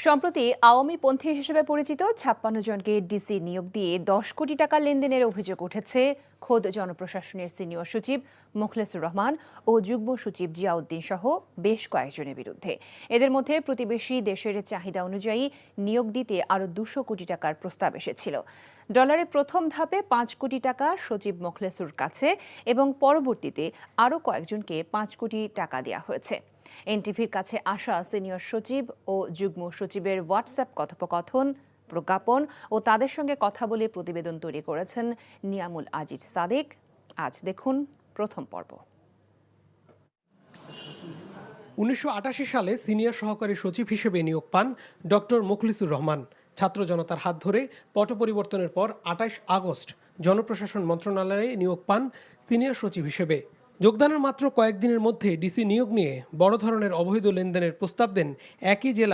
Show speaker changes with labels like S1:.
S1: সম্প্রতি আওয়ামীপন্থী হিসেবে পরিচিত ৫৬ জনকে ডিসি নিয়োগ দিয়ে ১০ কোটি টাকা লেনদেনের অভিযোগ উঠেছে খোদ জনপ্রশাসনের সিনিয়র সচিব মোখলেসুর রহমান ও যুগ্ম সচিব জিয়াউদ্দিন সহ বেশ কয়েকজনের বিরুদ্ধে। এদের মধ্যে প্রতিবেশী দেশের চাহিদা অনুযায়ী নিয়োগ দিতে আরও ২০০ কোটি টাকার প্রস্তাব এসেছিল। ডলারের প্রথম ধাপে ৫ কোটি টাকা সচিব মোখলেসুর কাছে এবং পরবর্তীতে আরও কয়েকজনকে ৫ কোটি টাকা দেওয়া হয়েছে। এনটিভির কাছে আসা সিনিয়র সচিব ও যুগ্ম সচিবের হোয়াটসঅ্যাপ কথোপকথন, প্রজ্ঞাপন ও তাদের সঙ্গে কথা বলে প্রতিবেদন তৈরি করেছেন নিয়ামুল আজিজ সাদেক। আজ দেখুন প্রথম পর্ব।
S2: ১৯৮৮ সালে সিনিয়র সহকারী সচিব হিসেবে নিয়োগ পান ডক্টর মুখলিসুর রহমান। ছাত্র জনতার হাত ধরে পট পরিবর্তনের পর ২৮ আগস্ট জনপ্রশাসন মন্ত্রণালয়ে নিয়োগ পান সিনিয়র সচিব হিসেবে। যোগদানের মাত্র কয়েকদিনের মধ্যে ডিসি নিয়োগ নিয়ে বড় ধরনের অবৈধ লেনদেনের প্রস্তাব দেন একই জেলার